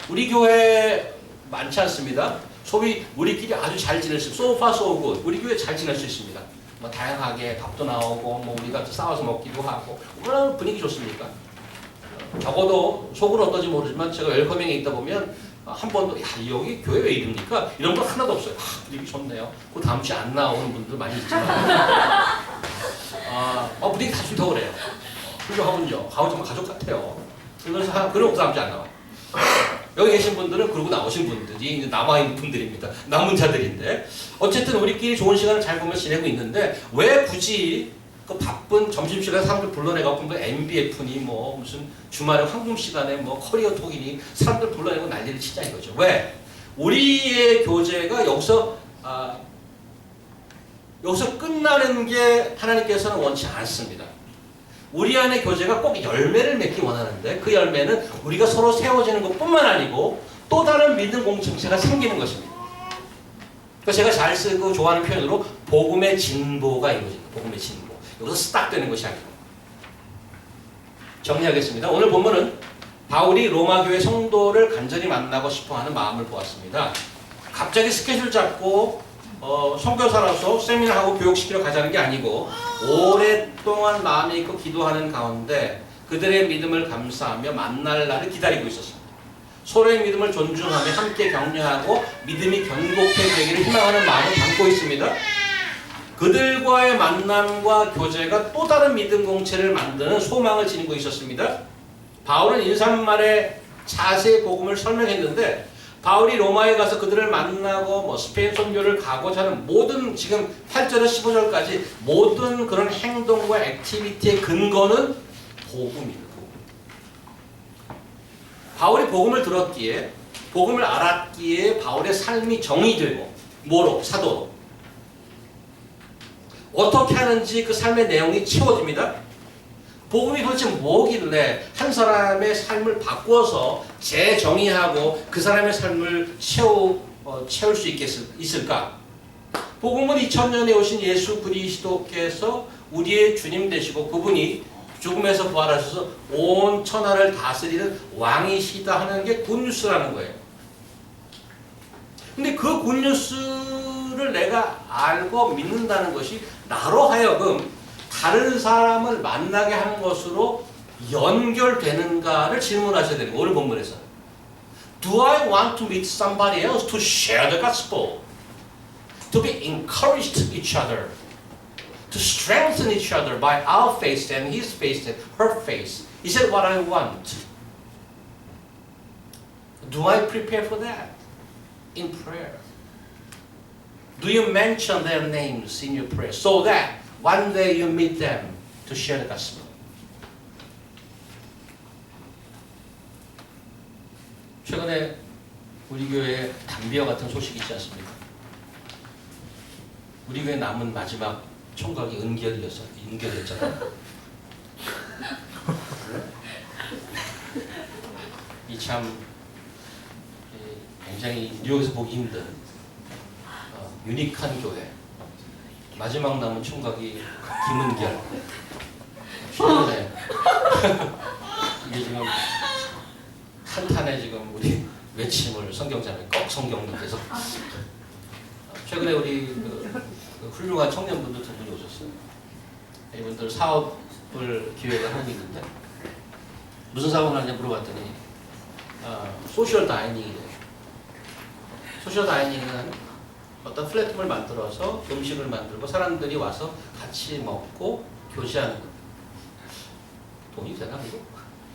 우리 교회 많지 않습니다. 소위 우리끼리 아주 잘 지낼 수, so far so good. 우리 교회 잘 지낼 수 있습니다. 뭐 다양하게 밥도 나오고, 뭐 우리가 싸워서 먹기도 하고, 얼마나 분위기 좋습니까? 적어도 속으로 어떨지 모르지만 제가 웰커밍에 있다 보면 한 번도 야 여기 교회 왜 이럽니까? 이런 거 하나도 없어요. 분위기 좋네요. 그 다음 주에 안 나오는 분들 많이 있지만 분위기 다 좋다고 그래요. 훌륭하군요. 정말 가족 같아요. 그러면서 그러고 다음 주에 안 나와. 여기 계신 분들은 그러고 나오신 분들이 남아있는 분들입니다. 남은 자들인데 어쨌든 우리끼리 좋은 시간을 잘 보며 지내고 있는데 왜 굳이 그 바쁜 점심시간에 사람들 불러내갖고 뭐 MBF니 뭐 무슨 주말에 황금시간에 뭐 커리어톡이니 사람들 불러내고 난리를 치자 이거죠. 왜? 우리의 교제가 여기서 끝나는 게 하나님께서는 원치 않습니다. 우리 안의 교제가 꼭 열매를 맺기 원하는데 그 열매는 우리가 서로 세워지는 것뿐만 아니고 또 다른 믿음 공동체가 생기는 것입니다. 그래서 제가 잘 쓰고 좋아하는 표현으로 복음의 진보가 이루어집니다. 복음의 진보. 여기서 스탁되는 것이 아니고. 정리하겠습니다. 오늘 본문은 바울이 로마교회 성도를 간절히 만나고 싶어하는 마음을 보았습니다. 갑자기 스케줄 잡고 선교사로서 세미나하고 교육시키러 가자는 게 아니고 오랫동안 마음에 있고 기도하는 가운데 그들의 믿음을 감사하며 만날 날을 기다리고 있었습니다. 서로의 믿음을 존중하며 함께 격려하고 믿음이 견고해지기를 희망하는 마음을 담고 있습니다. 그들과의 만남과 교제가 또 다른 믿음 공체를 만드는 소망을 지니고 있었습니다. 바울은 인사말에 자세히 복음을 설명했는데 바울이 로마에 가서 그들을 만나고 스페인 선교를 가고자 하는 모든 지금 8절에서 15절까지 모든 그런 행동과 액티비티의 근거는 복음입니다. 바울이 복음을 들었기에 복음을 알았기에 바울의 삶이 정의되고 뭐로? 사도로. 어떻게 하는지 그 삶의 내용이 채워집니다. 복음이 도대체 뭐길래 한 사람의 삶을 바꿔서 재정의하고 그 사람의 삶을 채울 수 있을까? 복음은 2000년에 오신 예수 그리스도께서 우리의 주님 되시고 그분이 죽음에서 부활하셔서 온 천하를 다스리는 왕이시다 하는 게 굿뉴스라는 거예요. 근데 그 굿뉴스를 내가 알고 믿는다는 것이 나로 하여금 다른 사람을 만나게 하는 것으로 연결되는가를 질문하셔야 되는 거예요. 오늘 본문에서. Do I want to meet somebody else to share the gospel? To be encouraged to each other? To strengthen each other by our faith and his faith and her faith? Is that what I want? Do I prepare for that? In prayer? Do you mention their names in your prayer so that one day you meet them to share the gospel? 최근에 우리 교회에 담비와 같은 소식이 있지 않습니까? 우리 교회 남은 마지막 총각이 은결이었잖아요. 이 참 굉장히 뉴욕에서 보기 힘든 유니크한 교회. 마지막 남은 총각이 김은결. 최근에 이게 지금 한탄에 지금 우리 외침을 성경자매 꼭 성경도 계속. 최근에 우리 그 훌륭한 청년분들 두 분이 오셨어요. 이분들 사업을 기획을 하고 있는데 무슨 사업을 하냐 물어봤더니 소셜 다이닝이래요. 소셜 다이닝은 어떤 플랫폼을 만들어서 음식을 만들고 사람들이 와서 같이 먹고 교제하는 것. 돈이 되나 이거?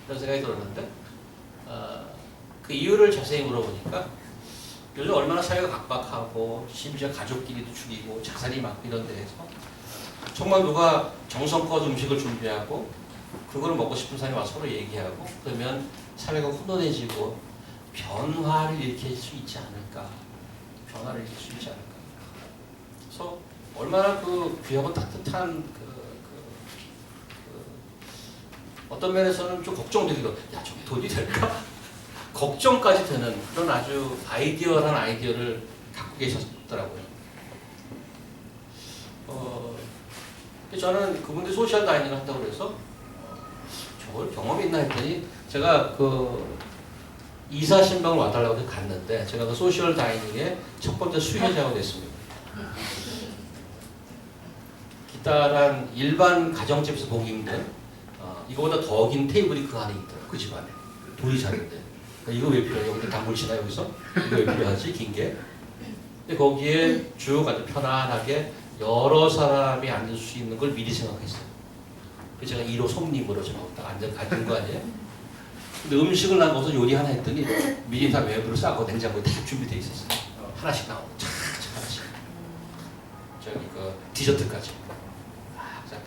이런 생각이 들었는데 그 이유를 자세히 물어보니까 요즘 얼마나 사회가 각박하고 심지어 가족끼리도 죽이고 자살이 많고 이런 데에서 정말 누가 정성껏 음식을 준비하고 그걸 먹고 싶은 사람이 와서 서로 얘기하고 그러면 사회가 훈훈해지고 변화를 일으킬 수 있지 않을까. 변화를 일으킬 수 있지 않을까. 그래서 얼마나 그 귀하고 따뜻한 어떤 면에서는 좀 걱정되기도 야, 좀 돈이 될까? 걱정까지 되는 그런 아주 아이디어란 아이디어를 갖고 계셨더라고요. 저는 그분들 소셜 다이닝을 한다고 그래서 저걸 경험이 있나 했더니 제가 그 이사 신방을 와달라고 해서 갔는데 제가 그 소셜 다이닝의 첫 번째 수혜자가 됐습니다. 기타란 일반 가정집에서 보기 힘든 이거보다 더 긴 테이블이 그 안에 있더라고. 그 집 안에. 둘이 자는데. 이거 왜 필요해? 여기다 단물 치나 여기서? 이거 왜 필요하지? 긴 게. 근데 거기에 쭉 아주 편안하게 여러 사람이 앉을 수 있는 걸 미리 생각했어요. 그래서 제가 1호 손님으로 제가 딱 앉아 가진 거 아니에요? 근데 음식을 나가서 요리 하나 했더니 미리 다 외부로 싸고 냉장고에 다 준비되어 있었어요. 하나씩 나오고 착착 하나씩. 저기 그 디저트까지.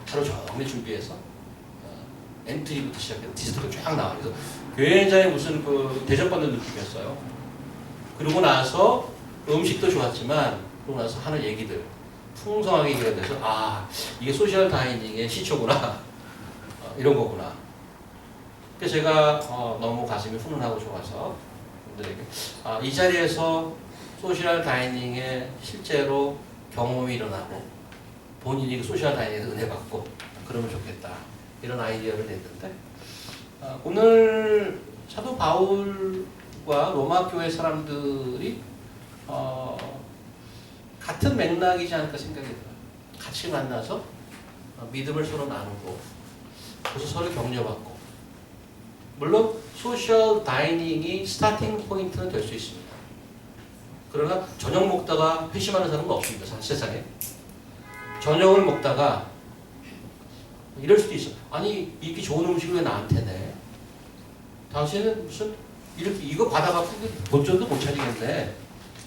하루 종일 준비해서 엔트리부터 시작해서 디저트가 쫙 나와요. 그래서 굉장히 무슨 그 대접받는 느낌이었어요. 그러고 나서 음식도 좋았지만 그러고 나서 하는 얘기들 풍성하게 얘기가 돼서 아 이게 소셜 다이닝의 시초구나 이런 거구나. 그래서 제가 너무 가슴이 훈훈하고 좋아서 분들에게 이 자리에서 소셜 다이닝에 실제로 경험이 일어나고 본인이 그 소셜 다이닝에서 은혜 받고 그러면 좋겠다 이런 아이디어를 냈는데 오늘 사도 바울과 로마 교회 사람들이 같은 맥락이지 않을까 생각이 들어요. 같이 만나서 믿음을 서로 나누고 그래서 서로 격려받고 물론 소셜 다이닝이 스타팅 포인트는 될 수 있습니다. 그러나 저녁 먹다가 회심하는 사람은 없습니다. 세상에. 저녁을 먹다가 이럴 수도 있어. 아니 이렇게 좋은 음식을 왜 나한테 내? 당신은 무슨 이렇게 이거 받아갖고 본전도 못 차리겠네.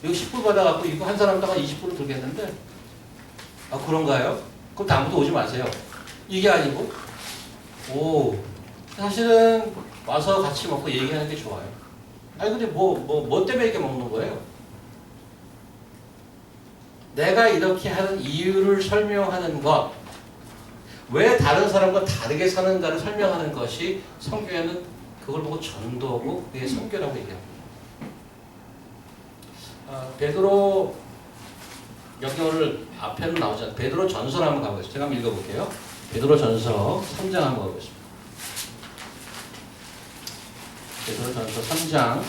이거 10불 받아갖고 이거 한 사람다가 20불을 들겠는데 그런가요? 그럼 다음부터 오지 마세요. 이게 아니고 사실은 와서 같이 먹고 얘기하는 게 좋아요. 아니 근데 뭐 때문에 이렇게 먹는 거예요? 내가 이렇게 하는 이유를 설명하는 것, 왜 다른 사람과 다르게 사는가를 설명하는 것이 성경에는 그걸 보고 전도고 그게 선교라고 얘기합니다. 베드로 여기 오늘 앞에는 나오지 않아요. 베드로 전서 한번 가보겠습니다. 제가 한번 읽어볼게요. 베드로 전서 3장 한번 가보겠습니다. 베드로 전서 3장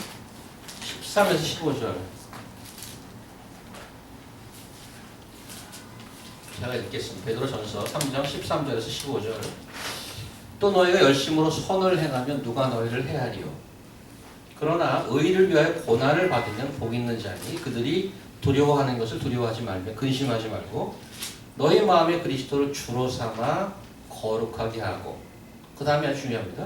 13에서 15절 제가 읽겠습니다. 베드로 전서 3장 13절에서 15절 또 너희가 열심으로 선을 행하면 누가 너희를 해하리요. 그러나 의를 위하여 고난을 받으면 복 있는 자니 그들이 두려워하는 것을 두려워하지 말며 근심하지 말고 너희 마음에 그리스도를 주로 삼아 거룩하게 하고 그 다음에 아주 중요합니다.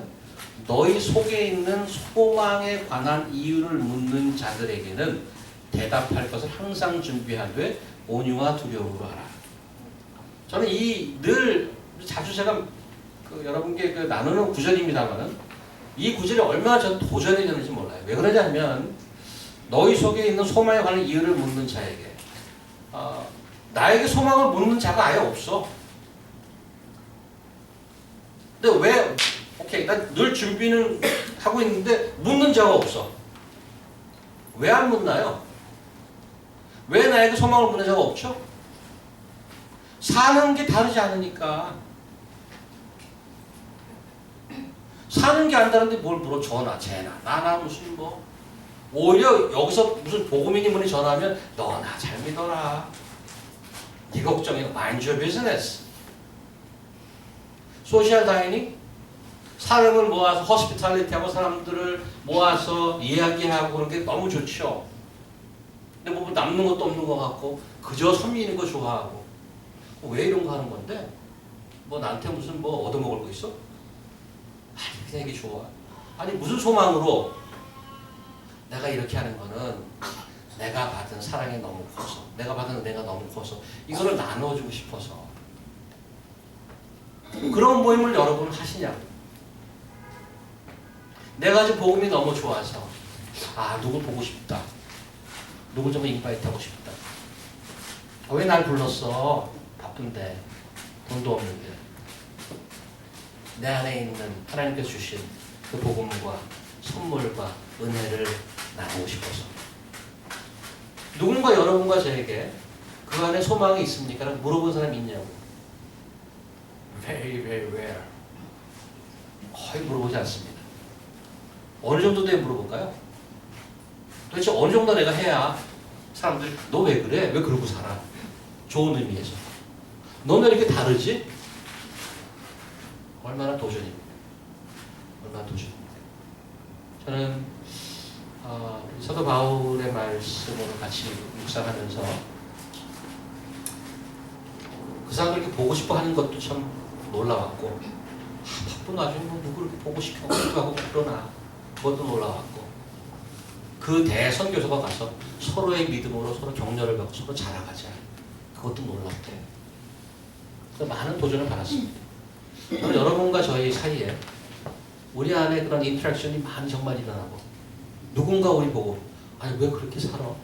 너희 속에 있는 소망에 관한 이유를 묻는 자들에게는 대답할 것을 항상 준비하되 온유와 두려움으로 하라. 저는 늘 자주 제가 여러분께 나누는 구절입니다만은 이 구절이 얼마나 저는 도전이 되는지 몰라요. 왜 그러냐면 너희 속에 있는 소망에 관한 이유를 묻는 자에게 나에게 소망을 묻는 자가 아예 없어. 근데 왜 오케이 난 늘 준비는 하고 있는데 묻는 자가 없어. 왜 안 묻나요? 왜 나에게 소망을 묻는 자가 없죠? 사는 게 다르지 않으니까. 사는 게 안 다른데 뭘 물어? 전화, 쟤나, 나나 무슨 뭐. 오히려 여기서 무슨 복음인이 분이 전화하면 너 나 잘 믿어라. 네 걱정이고 mind your business. 소셜 다이닝? 사람을 모아서 호스피탈리티하고 사람들을 모아서 이야기하고 그런 게 너무 좋죠. 근데 뭐 남는 것도 없는 것 같고 그저 섬기는 거 좋아하고 왜 이런 거 하는 건데? 뭐 나한테 무슨 뭐 얻어먹을 거 있어? 아니 그냥 이게 좋아. 아니 무슨 소망으로 내가 이렇게 하는 거는 내가 받은 사랑이 너무 커서 내가 받은 은혜가 너무 커서 이거를 나눠주고 싶어서 그런 모임을 여러분 하시냐고. 내가 지금 복음이 너무 좋아서 누구 보고 싶다. 누구 좀 인바이트 하고 싶다. 왜 날 불렀어? 바쁜데 돈도 없는데 내 안에 있는 하나님께서 주신 그 복음과 선물과 은혜를 나누고 싶어서 누군가 여러분과 저에게 그 안에 소망이 있습니까? 라고 물어본 사람이 있냐고. Very, very rare. 거의 물어보지 않습니다. 어느 정도 돼 물어볼까요? 도대체 어느 정도 내가 해야 사람들이 너 왜 그래? 왜 그러고 살아? 좋은 의미에서. 너는 이렇게 다르지? 얼마나 도전입니다. 얼마나 도전입니다. 저는 사도 바울의 말씀으로 같이 묵상하면서 그 사람들 이렇게 보고 싶어 하는 것도 참 놀라웠고, 바쁜 와중에 뭐 누구를 이렇게 보고 싶어 하고 그러나 그것도 놀라웠고, 그 대선교사가 가서 서로의 믿음으로 서로 격려를 받고 서로 자라가자, 그것도 놀랍대요. 그래서 많은 도전을 받았습니다. 저는 여러분과 저희 사이에 우리 안에 그런 인터랙션이 많이 정말 일어나고, 누군가 우리 보고 아니 왜 그렇게 살아?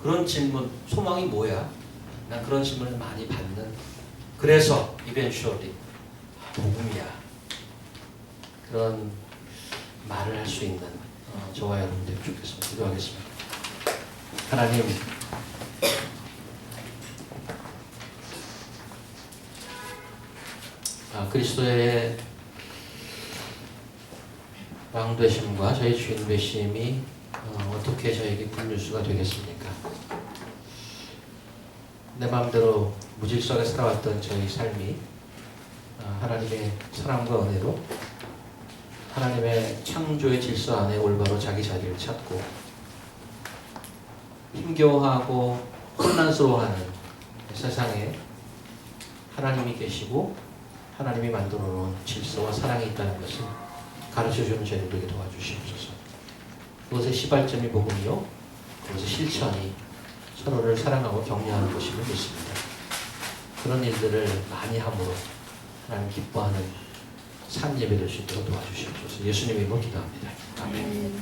그런 질문, 소망이 뭐야? 난 그런 질문을 많이 받는, 그래서 eventually 복음이야, 그런 말을 할 수 있는 저와 여러분들이 좋겠습니다. 기도하겠습니다. 하나님, 그리스도의 왕 되심과 저희 주인 되심이 어떻게 저에게 분류수가 되겠습니까? 내 마음대로 무질서하게 살아왔던 저희 삶이 하나님의 사랑과 은혜로 하나님의 창조의 질서 안에 올바로 자기 자리를 찾고 힘겨워하고 혼란스러워하는 세상에 하나님이 계시고 하나님이 만들어 놓은 질서와 사랑이 있다는 것을 가르쳐주는 저희들에게 도와주시옵소서. 그것의 시발점이 복음이요, 그것의 실천이 서로를 사랑하고 격려하는 것임을 믿습니다. 그런 일들을 많이 함으로 하나님 기뻐하는 산 예배 될 수 있도록 도와주시옵소서. 예수님의 이름으로 기도합니다. 아멘.